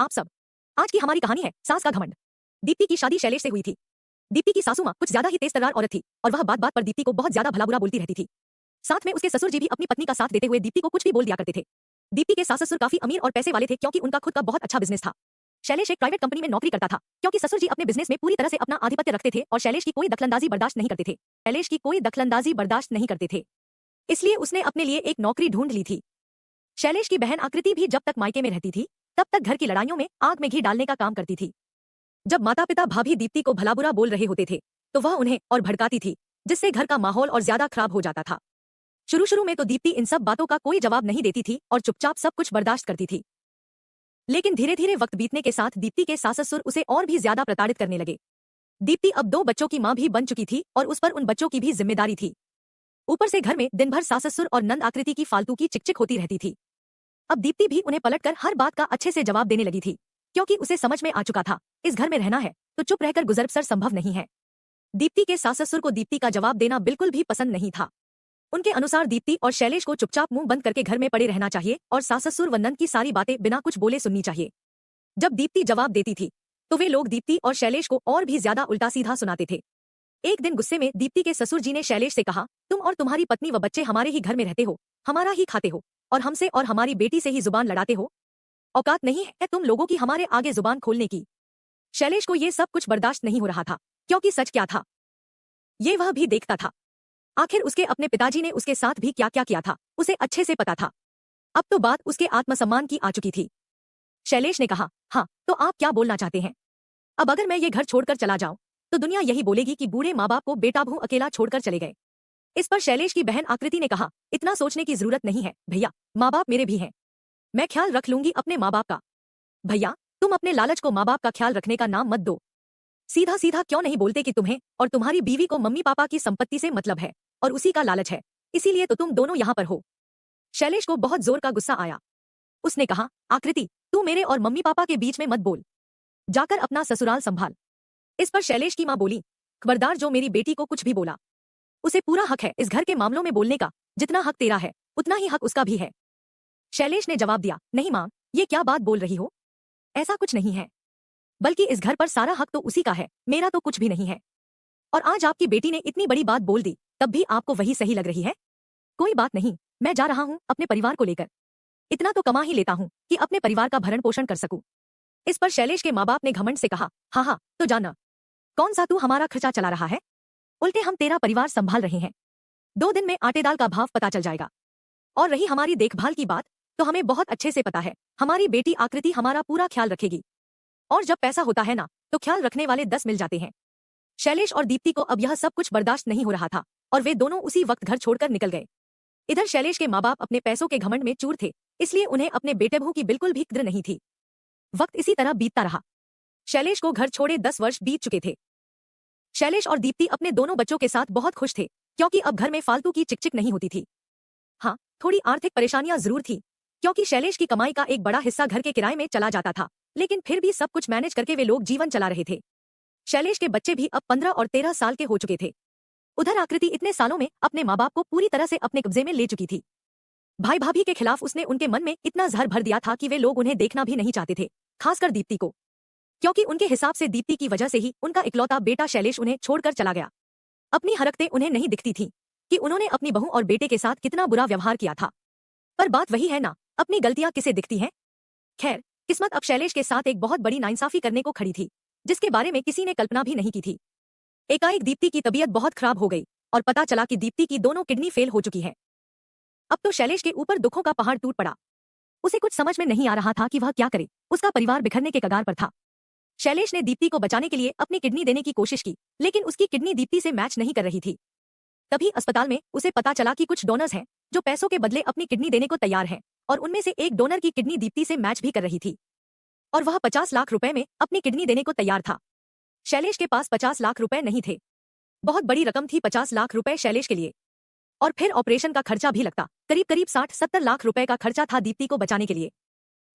आप सब। आज की हमारी कहानी है सास का घमंड। दीप्ति की शादी शैलेश से हुई थी। दीप्ति की सासू माँ कुछ ज्यादा ही तेज तर्रार औरत थी और वह बात बात पर दीप्ति को बहुत ज्यादा भला बुरा बोलती रहती थी। साथ में उसके ससुर जी भी अपनी पत्नी का साथ देते हुए दीप्ति को कुछ भी बोल दिया करते थे। दीप्ति के सास ससुर काफी अमीर और पैसे वाले थे क्योंकि उनका खुद का बहुत अच्छा बिजनेस था। शैलेश एक प्राइवेट कंपनी में नौकरी करता था क्योंकि ससुर जी अपने बिजनेस में पूरी तरह से अपना आधिपत्य रखते थे और शैलेश की कोई दखलंदाजी बर्दाश्त नहीं करते थे। इसलिए उसने अपने लिए एक नौकरी ढूंढ ली थी। शैलेश की बहन आकृति भी जब तक मायके में रहती थी तब तक घर की लड़ाइयों में आग में घी डालने का काम करती थी। जब माता पिता भाभी दीप्ति को भला बुरा बोल रहे होते थे तो वह उन्हें और भड़काती थी, जिससे घर का माहौल और ज्यादा खराब हो जाता था। शुरू में तो दीप्ति इन सब बातों का कोई जवाब नहीं देती थी और चुपचाप सब कुछ बर्दाश्त करती थी। लेकिन धीरे धीरे वक्त बीतने के साथ दीप्ति के सास ससुर उसे और भी ज्यादा प्रताड़ित करने लगे। दीप्ति अब 2 बच्चों की मां भी बन चुकी थी और उस पर उन बच्चों की भी जिम्मेदारी थी। ऊपर से घर में दिन भर सास ससुर और नंद आकृति की फालतू की चिकचिक होती रहती थी। अब दीप्ति भी उन्हें पलटकर हर बात का अच्छे से जवाब देने लगी थी क्योंकि उसे समझ में आ चुका था इस घर में रहना है तो चुप रहकर गुजर बसर संभव नहीं है। दीप्ति के सास ससुर को दीप्ति का जवाब देना बिल्कुल भी पसंद नहीं था। उनके अनुसार दीप्ति और शैलेश को चुपचाप मुंह बंद करके घर में पड़े रहना चाहिए और सास ससुर व नंद की सारी बातें बिना कुछ बोले सुननी चाहिए। जब दीप्ति जवाब देती थी तो वे लोग दीप्ति और शैलेश को और भी ज्यादा उल्टा सीधा सुनाते थे। एक दिन गुस्से में दीप्ति के ससुर जी ने शैलेश से कहा, तुम और तुम्हारी पत्नी व बच्चे हमारे ही घर में रहते हो, हमारा ही खाते हो और हमसे और हमारी बेटी से ही जुबान लड़ाते हो। औकात नहीं है तुम लोगों की हमारे आगे जुबान खोलने की। शैलेश को ये सब कुछ बर्दाश्त नहीं हो रहा था क्योंकि सच क्या था ये वह भी देखता था। आखिर उसके अपने पिताजी ने उसके साथ भी क्या क्या किया था उसे अच्छे से पता था। अब तो बात उसके आत्मसम्मान की आ चुकी थी। शैलेश ने कहा, हाँ तो आप क्या बोलना चाहते हैं? अब अगर मैं ये घर छोड़कर चला जाऊं तो दुनिया यही बोलेगी कि बूढ़े माँ बाप को बेटा बहू अकेला छोड़कर चले गए। इस पर शैलेश की बहन आकृति ने कहा, इतना सोचने की जरूरत नहीं है भैया, माँ बाप मेरे भी हैं, मैं ख्याल रख लूंगी अपने माँ बाप का। भैया तुम अपने लालच को माँ बाप का ख्याल रखने का नाम मत दो। सीधा सीधा क्यों नहीं बोलते कि तुम्हें और तुम्हारी बीवी को मम्मी पापा की संपत्ति से मतलब है और उसी का लालच है, इसीलिए तो तुम दोनों यहाँ पर हो। शैलेश को बहुत जोर का गुस्सा आया। उसने कहा, आकृति तू मेरे और मम्मी पापा के बीच में मत बोल, जाकर अपना ससुराल संभाल। इस पर शैलेश की मां बोली, खबरदार जो मेरी बेटी को कुछ भी बोला, उसे पूरा हक है इस घर के मामलों में बोलने का, जितना हक तेरा है उतना ही हक उसका भी है। शैलेश ने जवाब दिया, नहीं मां, ये क्या बात बोल रही हो, ऐसा कुछ नहीं है, बल्कि इस घर पर सारा हक तो उसी का है, मेरा तो कुछ भी नहीं है। और आज आपकी बेटी ने इतनी बड़ी बात बोल दी तब भी आपको वही सही लग रही है। कोई बात नहीं, मैं जा रहा हूँ अपने परिवार को लेकर, इतना तो कमा ही लेता हूँ कि अपने परिवार का भरण पोषण कर सकूं। इस पर शैलेश के माँ बाप ने घमंड से कहा, हाँ तो जाना, कौन सा तू हमारा खर्चा चला रहा है, उल्टे हम तेरा परिवार संभाल रहे हैं, 2 दिन में आटे दाल का भाव पता चल जाएगा। और रही हमारी देखभाल की बात तो हमें बहुत अच्छे से पता है, हमारी बेटी आकृति हमारा पूरा ख्याल रखेगी, और जब पैसा होता है ना तो ख्याल रखने वाले 10 मिल जाते हैं। शैलेश और दीप्ति को अब यह सब कुछ बर्दाश्त नहीं हो रहा था और वे दोनों उसी वक्त घर छोड़कर निकल गए। इधर शैलेश के माँ बाप अपने पैसों के घमंड में चूर थे, इसलिए उन्हें अपने बेटे बहू की बिल्कुल भी कद्र नहीं थी। वक्त इसी तरह बीतता रहा। शैलेश को घर छोड़े 10 वर्ष बीत चुके थे। शैलेश और दीप्ति अपने दोनों बच्चों के साथ बहुत खुश थे क्योंकि अब घर में फालतू की चिकचिक नहीं होती थी। हाँ, थोड़ी आर्थिक परेशानियां जरूर थी क्योंकि शैलेश की कमाई का एक बड़ा हिस्सा घर के किराए में चला जाता था, लेकिन फिर भी सब कुछ मैनेज करके वे लोग जीवन चला रहे थे। शैलेश के बच्चे भी अब 15 और 13 साल के हो चुके थे। उधर आकृति इतने सालों में अपने माँ बाप को पूरी तरह से अपने कब्जे में ले चुकी थी। भाई भाभी के खिलाफ उसने उनके मन में इतना जहर भर दिया था कि वे लोग उन्हें देखना भी नहीं चाहते थे, खासकर दीप्ति को, क्योंकि उनके हिसाब से दीप्ति की वजह से ही उनका इकलौता बेटा शैलेश उन्हें छोड़कर चला गया। अपनी हरकतें उन्हें नहीं दिखती थी कि उन्होंने अपनी बहू और बेटे के साथ कितना बुरा व्यवहार किया था, पर बात वही है ना, अपनी गलतियां किसे दिखती हैं। खैर, किस्मत अब शैलेश के साथ एक बहुत बड़ी नाइंसाफी करने को खड़ी थी, जिसके बारे में किसी ने कल्पना भी नहीं की थी। एकाएक दीप्ति की तबीयत बहुत खराब हो गई और पता चला कि दीप्ति की दोनों किडनी फेल हो चुकी है। अब तो शैलेश के ऊपर दुखों का पहाड़ टूट पड़ा। उसे कुछ समझ में नहीं आ रहा था कि वह क्या करे, उसका परिवार बिखरने के कगार पर था। शैलेश ने दीप्ति को बचाने के लिए अपनी किडनी देने की कोशिश की, लेकिन उसकी किडनी दीप्ति से मैच नहीं कर रही थी। तभी अस्पताल में उसे पता चला कि कुछ डोनर्स हैं जो पैसों के बदले अपनी किडनी देने को तैयार हैं, और उनमें से एक डोनर की किडनी दीप्ति से मैच भी कर रही थी और वह 50 लाख रुपए में अपनी किडनी देने को तैयार था। शैलेश के पास 50 लाख रुपए नहीं थे। बहुत बड़ी रकम थी 50 लाख रुपए शैलेश के लिए, और फिर ऑपरेशन का खर्चा भी लगता, करीब करीब 60-70 लाख रुपए का खर्चा था दीप्ति को बचाने के लिए।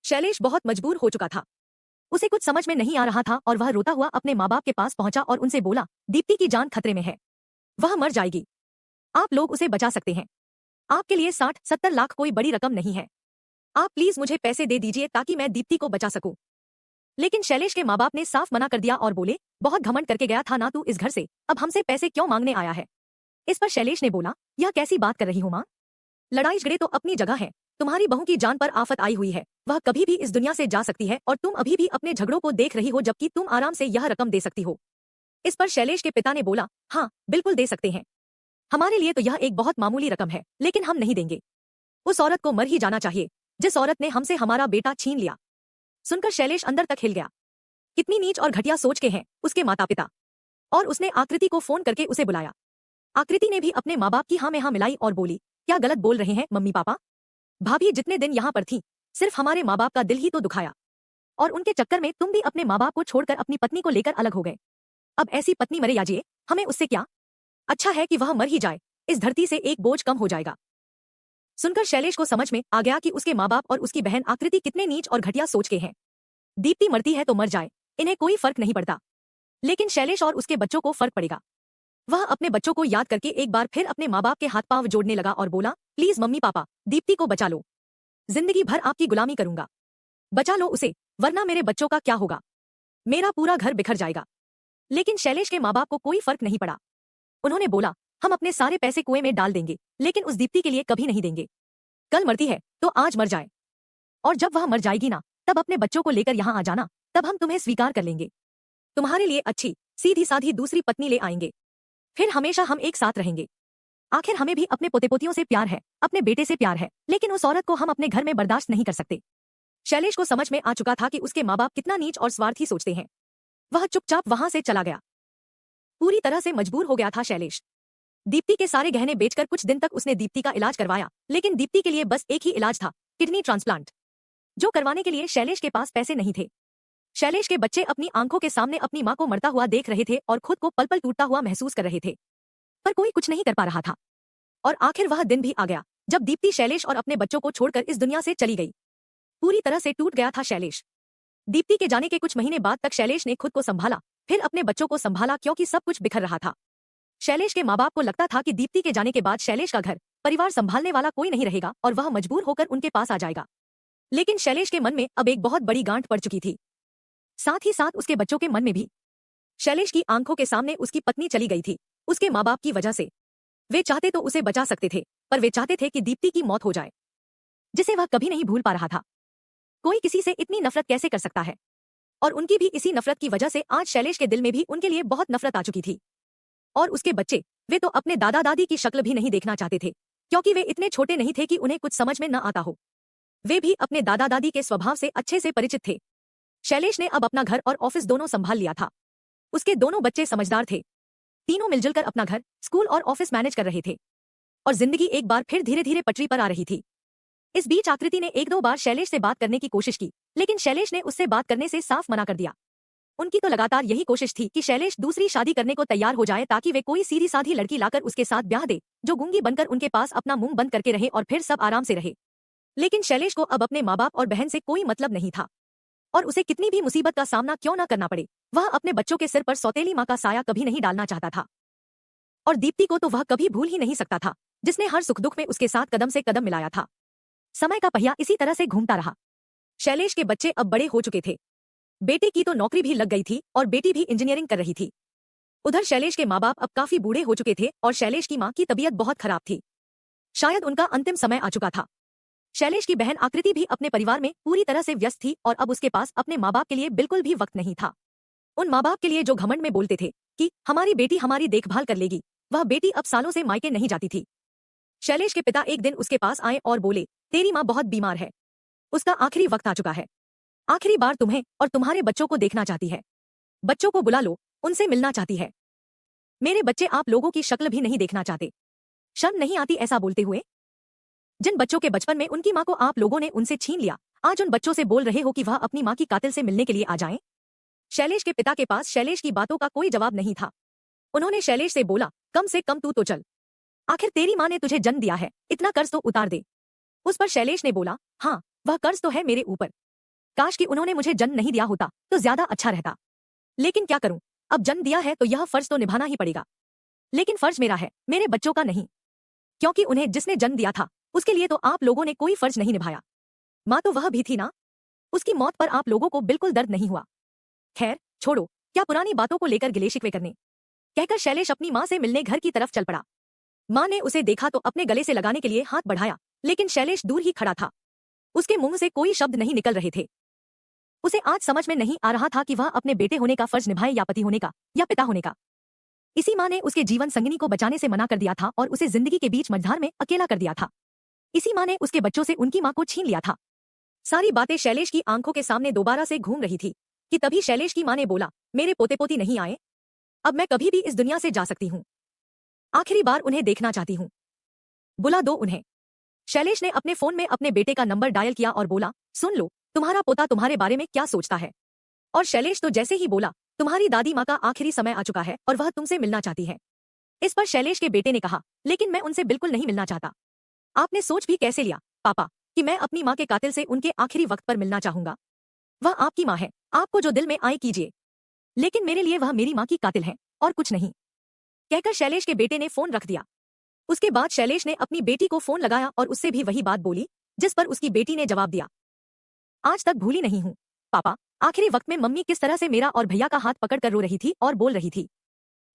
शैलेश बहुत मजबूर हो चुका था, उसे कुछ समझ में नहीं आ रहा था और वह रोता हुआ अपने माँ बाप के पास पहुंचा और उनसे बोला, दीप्ति की जान खतरे में है, वह मर जाएगी, आप लोग उसे बचा सकते हैं, आपके लिए 60-70 लाख कोई बड़ी रकम नहीं है, आप प्लीज मुझे पैसे दे दीजिए ताकि मैं दीप्ति को बचा सकूं। लेकिन शैलेश के माँ बाप ने साफ मना कर दिया और बोले, बहुत घमंड करके गया था ना तू इस घर से, अब हमसे पैसे क्यों मांगने आया है। इस पर शैलेश ने बोला, यह कैसी बात कर रही हो माँ, लड़ाई झगड़े तो अपनी जगह है, तुम्हारी बहू की जान पर आफत आई हुई है, वह कभी भी इस दुनिया से जा सकती है और तुम अभी भी अपने झगड़ों को देख रही हो जबकि तुम आराम से यह रकम दे सकती हो। इस पर शैलेश के पिता ने बोला, हाँ बिल्कुल दे सकते हैं, हमारे लिए तो यह एक बहुत मामूली रकम है, लेकिन हम नहीं देंगे। उस औरत को मर ही जाना चाहिए जिस औरत ने हमसे हमारा बेटा छीन लिया। सुनकर शैलेश अंदर तक हिल गया। कितनी नीच और घटिया सोच के हैं उसके माता पिता। और उसने आकृति को फोन करके उसे बुलाया। आकृति ने भी अपने माँ बाप की हाँ में हाँ मिलाई और बोली, क्या गलत बोल रहे हैं मम्मी पापा, भाभी जितने दिन यहाँ पर थी सिर्फ हमारे माँ बाप का दिल ही तो दुखाया, और उनके चक्कर में तुम भी अपने माँ बाप को छोड़कर अपनी पत्नी को लेकर अलग हो गए। अब ऐसी पत्नी मरे या जिए, हमें उससे क्या, अच्छा है कि वह मर ही जाए, इस धरती से एक बोझ कम हो जाएगा। सुनकर शैलेश को समझ में आ गया कि उसके माँ बाप और उसकी बहन आकृति कितने नीच और घटिया सोच के हैं। दीप्ति मरती है तो मर जाए, इन्हें कोई फर्क नहीं पड़ता, लेकिन शैलेश और उसके बच्चों को फर्क पड़ेगा। वह अपने बच्चों को याद करके एक बार फिर अपने माँ बाप के हाथ पांव जोड़ने लगा और बोला, प्लीज मम्मी पापा, दीप्ति को बचा लो, जिंदगी भर आपकी गुलामी करूंगा, बचा लो उसे, वरना मेरे बच्चों का क्या होगा, मेरा पूरा घर बिखर जाएगा। लेकिन शैलेश के माँ बाप को कोई फर्क नहीं पड़ा। उन्होंने बोला, हम अपने सारे पैसे कुएं में डाल देंगे, लेकिन उस दीप्ति के लिए कभी नहीं देंगे। कल मरती है तो आज मर जाए, और जब वह मर जाएगी ना तब अपने बच्चों को लेकर यहाँ आ जाना, तब हम तुम्हें स्वीकार कर लेंगे, तुम्हारे लिए अच्छी सीधी साधी दूसरी पत्नी ले आएंगे, फिर हमेशा हम एक साथ रहेंगे। आखिर हमें भी अपने पोते पोतियों से प्यार है, अपने बेटे से प्यार है, लेकिन उस औरत को हम अपने घर में बर्दाश्त नहीं कर सकते। शैलेश को समझ में आ चुका था कि उसके माँ बाप कितना नीच और स्वार्थी सोचते हैं। वह चुपचाप वहां से चला गया। पूरी तरह से मजबूर हो गया था शैलेश। दीप्ति के सारे गहने बेचकर कुछ दिन तक उसने दीप्ति का इलाज करवाया, लेकिन दीप्ति के लिए बस एक ही इलाज था, किडनी ट्रांसप्लांट, जो करवाने के लिए शैलेश के पास पैसे नहीं थे। शैलेश के बच्चे अपनी आंखों के सामने अपनी मां को मरता हुआ देख रहे थे और खुद को पल पल टूटता हुआ महसूस कर रहे थे, पर कोई कुछ नहीं कर पा रहा था। और आखिर वह दिन भी आ गया जब दीप्ति शैलेश और अपने बच्चों को छोड़कर इस दुनिया से चली गई। पूरी तरह से टूट गया था शैलेश। दीप्ति के जाने के कुछ महीने बाद तक शैलेश ने खुद को संभाला, फिर अपने बच्चों को संभाला, क्योंकि सब कुछ बिखर रहा था। शैलेश के माँ बाप को लगता था कि दीप्ति के जाने के बाद शैलेश का घर परिवार संभालने वाला कोई नहीं रहेगा और वह मजबूर होकर उनके पास आ जाएगा। लेकिन शैलेश के मन में अब एक बहुत बड़ी गांठ पड़ चुकी थी, साथ ही साथ उसके बच्चों के मन में भी। शैलेश की आंखों के सामने उसकी पत्नी चली गई थी, उसके माँ बाप की वजह से। वे चाहते तो उसे बचा सकते थे, पर वे चाहते थे कि दीप्ति की मौत हो जाए, जिसे वह कभी नहीं भूल पा रहा था। कोई किसी से इतनी नफरत कैसे कर सकता है, और उनकी भी इसी नफरत की वजह से आज शैलेश के दिल में भी उनके लिए बहुत नफरत आ चुकी थी। और उसके बच्चे, वे तो अपने दादा दादी की शक्ल भी नहीं देखना चाहते थे, क्योंकि वे इतने छोटे नहीं थे कि उन्हें कुछ समझ में न आता हो। वे भी अपने दादा दादी के स्वभाव से अच्छे से परिचित थे। शैलेश ने अब अपना घर और ऑफिस दोनों संभाल लिया था। उसके दोनों बच्चे समझदार थे, तीनों मिलजुल कर अपना घर, स्कूल और ऑफिस मैनेज कर रहे थे, और जिंदगी एक बार फिर धीरे धीरे पटरी पर आ रही थी। इस बीच आकृति ने एक दो बार शैलेश से बात करने की कोशिश की, लेकिन शैलेश ने उससे बात करने से साफ मना कर दिया। उनकी तो लगातार यही कोशिश थी कि शैलेश दूसरी शादी करने को तैयार हो जाए, ताकि वे कोई सीधी साधी लड़की लाकर उसके साथ ब्याह दे, जो गूंगी बनकर उनके पास अपना मुंह बंद करके रहे और फिर सब आराम से रहे। लेकिन शैलेश को अब अपने माँ बाप और बहन से कोई मतलब नहीं था, और उसे कितनी भी मुसीबत का सामना क्यों न करना पड़े, वह अपने बच्चों के सिर पर सौतेली माँ का साया कभी नहीं डालना चाहता था। और दीप्ति को तो वह कभी भूल ही नहीं सकता था, जिसने हर सुख दुख में उसके साथ कदम से कदम मिलाया था। समय का पहिया इसी तरह से घूमता रहा। शैलेश के बच्चे अब बड़े हो चुके थे, बेटे की तो नौकरी भी लग गई थी और बेटी भी इंजीनियरिंग कर रही थी। उधर शैलेश के माँ बाप अब काफी बूढ़े हो चुके थे और शैलेश की माँ की तबीयत बहुत खराब थी, शायद उनका अंतिम समय आ चुका था। शैलेश की बहन आकृति भी अपने परिवार में पूरी तरह से व्यस्त थी और अब उसके पास अपने माँ बाप के लिए बिल्कुल भी वक्त नहीं था। उन माँ बाप के लिए जो घमंड में बोलते थे कि हमारी बेटी हमारी देखभाल कर लेगी, वह बेटी अब सालों से मायके नहीं जाती थी। शैलेश के पिता एक दिन उसके पास आए और बोले, तेरी माँ बहुत बीमार है, उसका आखिरी वक्त आ चुका है, आखिरी बार तुम्हें और तुम्हारे बच्चों को देखना चाहती है, बच्चों को बुला लो, उनसे मिलना चाहती है। मेरे बच्चे आप लोगों की शक्ल भी नहीं देखना चाहते, शर्म नहीं आती ऐसा बोलते हुए? जिन बच्चों के बचपन में उनकी माँ को आप लोगों ने उनसे छीन लिया, आज उन बच्चों से बोल रहे हो कि वह अपनी माँ की कातिल से मिलने के लिए आ जाएं? शैलेश के पिता के पास शैलेश की बातों का कोई जवाब नहीं था। उन्होंने शैलेश से बोला, कम से कम तू तो चल, आखिर तेरी माँ ने तुझे जन्म दिया है, इतना कर्ज तो उतार दे। उस पर शैलेश ने बोला, हाँ वह कर्ज तो है मेरे ऊपर, काश कि उन्होंने मुझे जन्म नहीं दिया होता तो ज्यादा अच्छा रहता, लेकिन क्या करूं, अब जन्म दिया है तो यह फर्ज तो निभाना ही पड़ेगा। लेकिन फर्ज मेरा है, मेरे बच्चों का नहीं, क्योंकि उन्हें जिसने जन्म दिया था उसके लिए तो आप लोगों ने कोई फर्ज नहीं निभाया। माँ तो वह भी थी ना, उसकी मौत पर आप लोगों को बिल्कुल दर्द नहीं हुआ। खैर छोड़ो, क्या पुरानी बातों को लेकर गिले शिकवे करने, कहकर शैलेश अपनी माँ से मिलने घर की तरफ चल पड़ा। माँ ने उसे देखा तो अपने गले से लगाने के लिए हाथ बढ़ाया, लेकिन शैलेश दूर ही खड़ा था। उसके मुंह से कोई शब्द नहीं निकल रहे थे। उसे आज समझ में नहीं आ रहा था कि वह अपने बेटे होने का फर्ज निभाए या पति होने का या पिता होने का। इसी माँ ने उसके जीवन संगिनी को बचाने से मना कर दिया था और उसे जिंदगी के बीच मझधार में अकेला कर दिया था। इसी माँ ने उसके बच्चों से उनकी माँ को छीन लिया था। सारी बातें शैलेश की आंखों के सामने दोबारा से घूम रही थी कि तभी शैलेश की माँ ने बोला, मेरे पोते पोती नहीं आए, अब मैं कभी भी इस दुनिया से जा सकती हूँ। आखिरी बार उन्हें देखना चाहती हूँ, बुला दो उन्हें। शैलेश ने अपने फोन में अपने बेटे का नंबर डायल किया और बोला, सुन लो, तुम्हारा पोता तुम्हारे बारे में क्या सोचता है। और शैलेश तो जैसे ही बोला, तुम्हारी दादी माँ का आखिरी समय आ चुका है और वह तुमसे मिलना चाहती है। इस पर शैलेश के बेटे ने कहा, लेकिन मैं उनसे बिल्कुल नहीं मिलना चाहता। आपने सोच भी कैसे लिया पापा कि मैं अपनी माँ के कातिल से उनके आखिरी वक्त पर मिलना चाहूंगा। वह आपकी माँ है, आपको जो दिल में आए कीजिए, लेकिन मेरे लिए वह मेरी माँ की कातिल है और कुछ नहीं, कहकर शैलेश के बेटे ने फोन रख दिया। उसके बाद शैलेश ने अपनी बेटी को फोन लगाया और उससे भी वही बात बोली, जिस पर उसकी बेटी ने जवाब दिया, आज तक भूली नहीं हूँ पापा, आखिरी वक्त में मम्मी किस तरह से मेरा और भैया का हाथ पकड़ कर रो रही थी और बोल रही थी,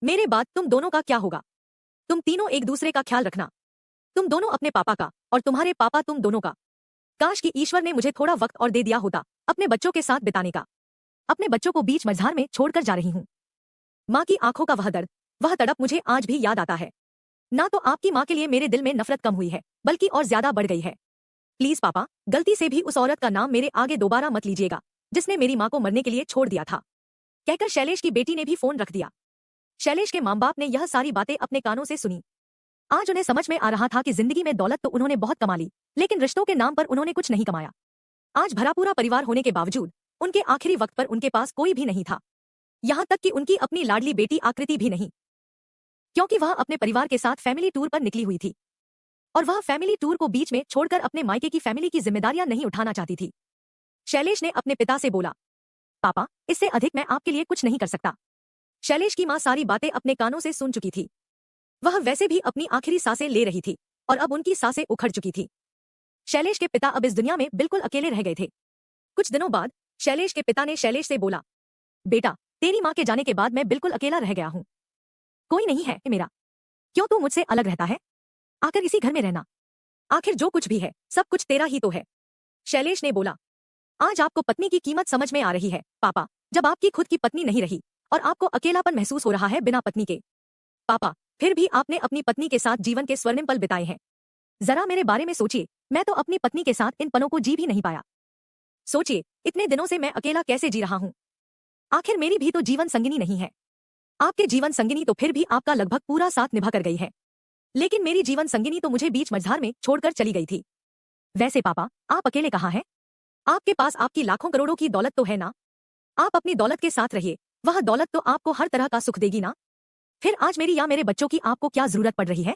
मेरे बाद तुम दोनों का क्या होगा, तुम तीनों एक दूसरे का ख्याल रखना, तुम दोनों अपने पापा का और तुम्हारे पापा तुम दोनों का। काश कि ईश्वर ने मुझे थोड़ा वक्त और दे दिया होता अपने बच्चों के साथ बिताने का। अपने बच्चों को बीच मझधार में छोड़कर जा रही हूँ। माँ की आंखों का वह दर्द, वह तड़प मुझे आज भी याद आता है। ना तो आपकी माँ के लिए मेरे दिल में नफरत कम हुई है, बल्कि और ज्यादा बढ़ गई है। प्लीज पापा, गलती से भी उस औरत का नाम मेरे आगे दोबारा मत लीजिएगा जिसने मेरी माँ को मरने के लिए छोड़ दिया था, कहकर शैलेश की बेटी ने भी फोन रख दिया। शैलेश के माँ बाप ने यह सारी बातें अपने कानों से सुनी। आज उन्हें समझ में आ रहा था कि जिंदगी में दौलत तो उन्होंने बहुत कमा ली, लेकिन रिश्तों के नाम पर उन्होंने कुछ नहीं कमाया। आज भरा पूरा परिवार होने के बावजूद उनके आखिरी वक्त पर उनके पास कोई भी नहीं था, यहाँ तक कि उनकी अपनी लाडली बेटी आकृति भी नहीं, क्योंकि वह अपने परिवार के साथ फैमिली टूर पर निकली हुई थी और वह फैमिली टूर को बीच में छोड़कर अपने मायके की फैमिली की जिम्मेदारियां नहीं उठाना चाहती थी। शैलेश ने अपने पिता से बोला, पापा, इससे अधिक मैं आपके लिए कुछ नहीं कर सकता। शैलेश की माँ सारी बातें अपने कानों से सुन चुकी थी। वह वैसे भी अपनी आखिरी सांसें ले रही थी और अब उनकी सांसें उखड़ चुकी थी। शैलेश के पिता अब इस दुनिया में बिल्कुल अकेले रह गए थे। कुछ दिनों बाद शैलेश के पिता ने शैलेश से बोला, बेटा, तेरी माँ के जाने के बाद मैं बिल्कुल अकेला रह गया हूँ। कोई नहीं है मेरा, क्यों तू मुझसे अलग रहता है, आकर इसी घर में रहना, आखिर जो कुछ भी है सब कुछ तेरा ही तो है। शैलेश ने बोला, आज आपको पत्नी की कीमत समझ में आ रही है पापा, जब आपकी खुद की पत्नी नहीं रही और आपको अकेलापन महसूस हो रहा है बिना पत्नी के। पापा, फिर भी आपने अपनी पत्नी के साथ जीवन के स्वर्णिम पल बिताए हैं। जरा मेरे बारे में सोचिए, मैं तो अपनी पत्नी के साथ इन पलों को जी भी नहीं पाया। सोचिए, इतने दिनों से मैं अकेला कैसे जी रहा हूँ। आखिर मेरी भी तो जीवन संगिनी नहीं है। आपके जीवन संगिनी तो फिर भी आपका लगभग पूरा साथ निभा कर गई है, लेकिन मेरी जीवन संगिनी तो मुझे बीच मझधार में छोड़कर चली गई थी। वैसे पापा, आप अकेले कहाँ हैं? आपके पास आपकी लाखों करोड़ों की दौलत तो है ना। आप अपनी दौलत के साथ रहिए, वह दौलत तो आपको हर तरह का सुख देगी ना। फिर आज मेरी या मेरे बच्चों की आपको क्या जरूरत पड़ रही है?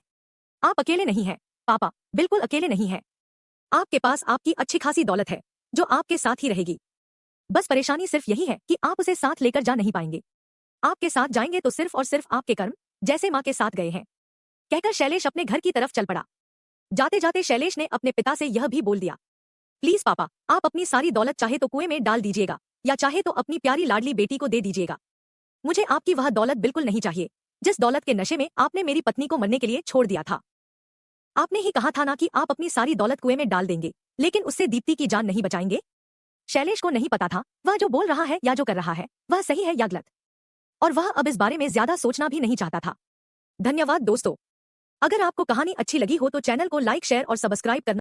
आप अकेले नहीं हैं पापा, बिल्कुल अकेले नहीं हैं। आपके पास आपकी अच्छी खासी दौलत है जो आपके साथ ही रहेगी। बस परेशानी सिर्फ यही है कि आप उसे साथ लेकर जा नहीं पाएंगे। आपके साथ जाएंगे तो सिर्फ और सिर्फ आपके कर्म, जैसे माँ के साथ गए हैं, कहकर शैलेश अपने घर की तरफ चल पड़ा। जाते जाते शैलेश ने अपने पिता से यह भी बोल दिया, प्लीज पापा, आप अपनी सारी दौलत चाहे तो कुएं में डाल दीजिएगा या चाहे तो अपनी प्यारी लाडली बेटी को दे दीजिएगा। मुझे आपकी वह दौलत बिल्कुल नहीं चाहिए जिस दौलत के नशे में आपने मेरी पत्नी को मरने के लिए छोड़ दिया था। आपने ही कहा था ना कि आप अपनी सारी दौलत कुएं में डाल देंगे, लेकिन उससे दीप्ति की जान नहीं बचाएंगे। शैलेश को नहीं पता था वह जो बोल रहा है या जो कर रहा है वह सही है या गलत, और वह अब इस बारे में ज्यादा सोचना भी नहीं चाहता था। धन्यवाद दोस्तों। अगर आपको कहानी अच्छी लगी हो तो चैनल को लाइक, शेयर और सब्सक्राइब करना